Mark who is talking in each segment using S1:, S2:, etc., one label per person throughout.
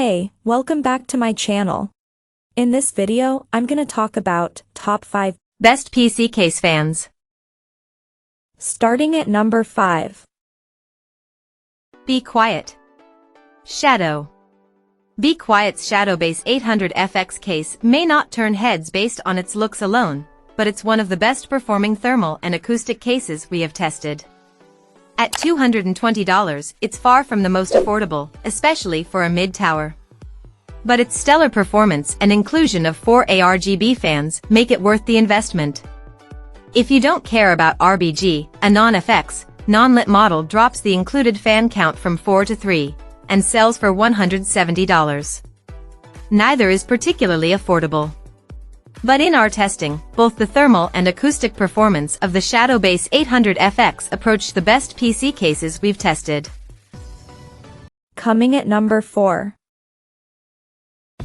S1: Hey, welcome back to my channel. In this video, I'm gonna talk about top 5
S2: best PC case fans.
S1: Starting at number 5.
S2: Be Quiet. Shadow. Be Quiet's Shadow Base 800 FX case may not turn heads based on its looks alone, but it's one of the best performing thermal and acoustic cases we have tested. At $220, it's far from the most affordable, especially for a mid-tower. But its stellar performance and inclusion of 4 RGB fans make it worth the investment. If you don't care about RBG, a non-FX, non-lit model drops the included fan count from 4 to 3, and sells for $170. Neither is particularly affordable. But in our testing, both the thermal and acoustic performance of the Shadow Base 800 FX approached the best PC cases we've tested.
S1: Coming at number 4.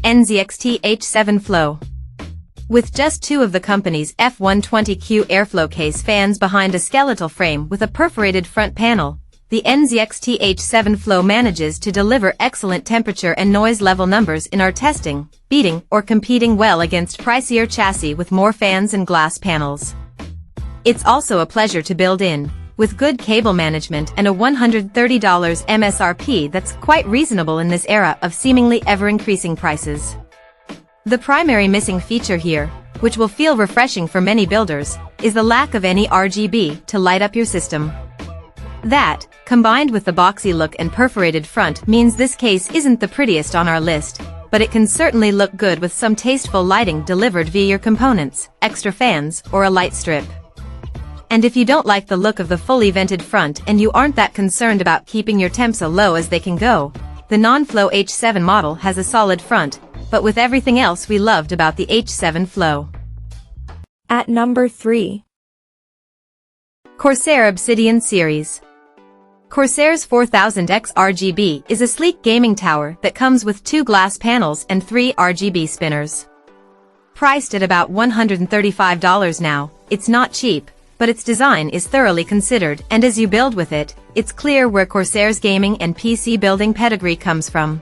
S2: NZXT H7 Flow. With just 2 of the company's F120Q airflow case fans behind a skeletal frame with a perforated front panel, the NZXT H7 Flow manages to deliver excellent temperature and noise level numbers in our testing, beating or competing well against pricier chassis with more fans and glass panels. It's also a pleasure to build in, with good cable management and a $130 MSRP that's quite reasonable in this era of seemingly ever-increasing prices. The primary missing feature here, which will feel refreshing for many builders, is the lack of any RGB to light up your system. That, combined with the boxy look and perforated front, means this case isn't the prettiest on our list, but it can certainly look good with some tasteful lighting delivered via your components, extra fans, or a light strip. And if you don't like the look of the fully vented front and you aren't that concerned about keeping your temps as low as they can go, the non-flow H7 model has a solid front, but with everything else we loved about the H7 Flow.
S1: At number 3.
S2: Corsair Obsidian Series. Corsair's 4000X RGB is a sleek gaming tower that comes with 2 glass panels and 3 RGB spinners. Priced at about $135 now, it's not cheap, but its design is thoroughly considered, and as you build with it, it's clear where Corsair's gaming and PC building pedigree comes from.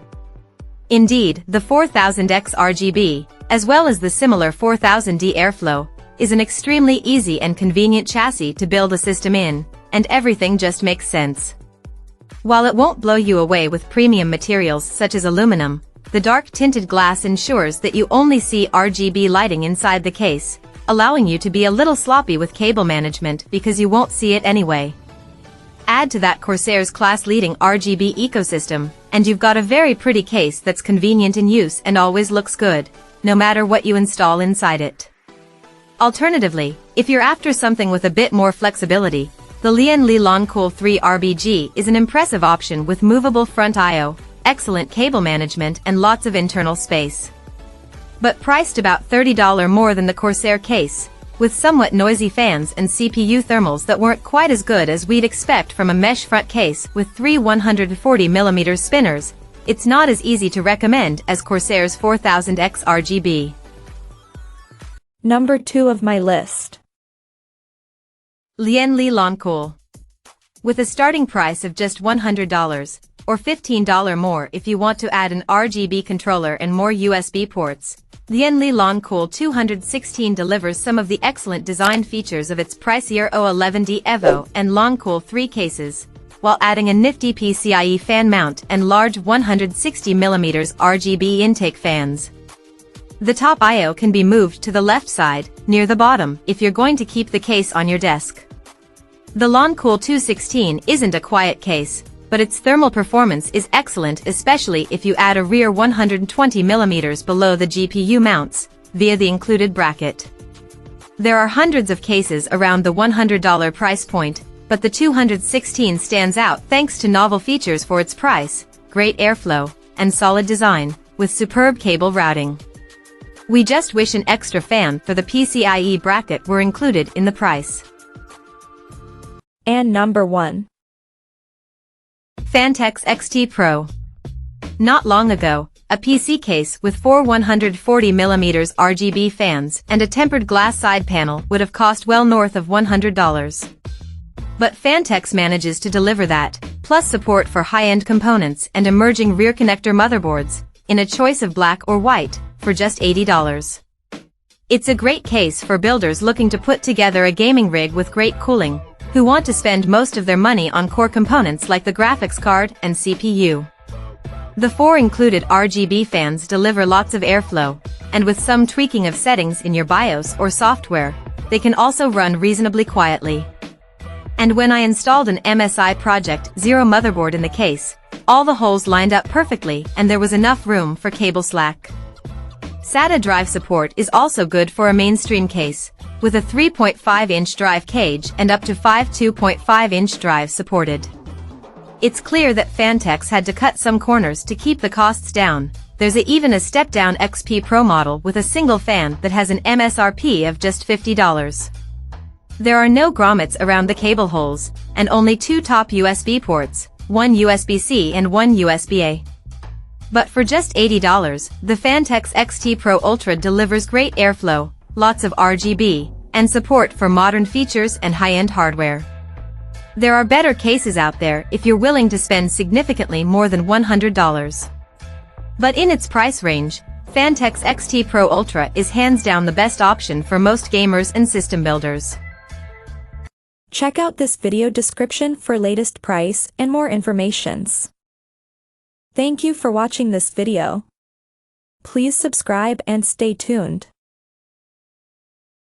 S2: Indeed, the 4000X RGB, as well as the similar 4000D Airflow, is an extremely easy and convenient chassis to build a system in, and everything just makes sense. While it won't blow you away with premium materials such as aluminum, the dark tinted glass ensures that you only see RGB lighting inside the case, allowing you to be a little sloppy with cable management because you won't see it anyway. Add to that Corsair's class-leading RGB ecosystem, and you've got a very pretty case that's convenient in use and always looks good, no matter what you install inside it. Alternatively, if you're after something with a bit more flexibility, the Lian Lancool 3 RBG is an impressive option with movable front I/O, excellent cable management and lots of internal space. But priced about $30 more than the Corsair case, with somewhat noisy fans and CPU thermals that weren't quite as good as we'd expect from a mesh front case with 3 140mm spinners, it's not as easy to recommend as Corsair's 4000X RGB.
S1: Number 2 of my list.
S2: Lian Lancool. With a starting price of just $100, or $15 more if you want to add an RGB controller and more USB ports, Lian Lancool 216 delivers some of the excellent design features of its pricier O11D Evo and Lancool 3 cases, while adding a nifty PCIe fan mount and large 160mm RGB intake fans. The top I/O can be moved to the left side, near the bottom, if you're going to keep the case on your desk. The Lancool 216 isn't a quiet case, but its thermal performance is excellent, especially if you add a rear 120mm below the GPU mounts, via the included bracket. There are hundreds of cases around the $100 price point, but the 216 stands out thanks to novel features for its price, great airflow, and solid design, with superb cable routing. We just wish an extra fan for the PCIe bracket were included in the price.
S1: And number 1.
S2: Phanteks XT Pro. Not long ago, a PC case with 4 140mm RGB fans and a tempered glass side panel would have cost well north of $100. But Phanteks manages to deliver that, plus support for high-end components and emerging rear connector motherboards, in a choice of black or white, for just $80. It's a great case for builders looking to put together a gaming rig with great cooling, who want to spend most of their money on core components like the graphics card and CPU. The 4 included RGB fans deliver lots of airflow, and with some tweaking of settings in your BIOS or software, they can also run reasonably quietly. And when I installed an MSI Project Zero motherboard in the case, all the holes lined up perfectly and there was enough room for cable slack. SATA drive support is also good for a mainstream case, with a 3.5-inch drive cage and up to 5 2.5-inch drives supported. It's clear that Phanteks had to cut some corners to keep the costs down. There's even a step-down XP Pro model with a single fan that has an MSRP of just $50. There are no grommets around the cable holes, and only 2 top USB ports, one USB-C and one USB-A. But for just $80, the Phanteks XT Pro Ultra delivers great airflow, lots of RGB, and support for modern features and high-end hardware. There are better cases out there if you're willing to spend significantly more than $100. But in its price range, Phanteks XT Pro Ultra is hands down the best option for most gamers and system builders.
S1: Check out this video description for latest price and more informations. Thank you for watching this video. Please subscribe and stay tuned.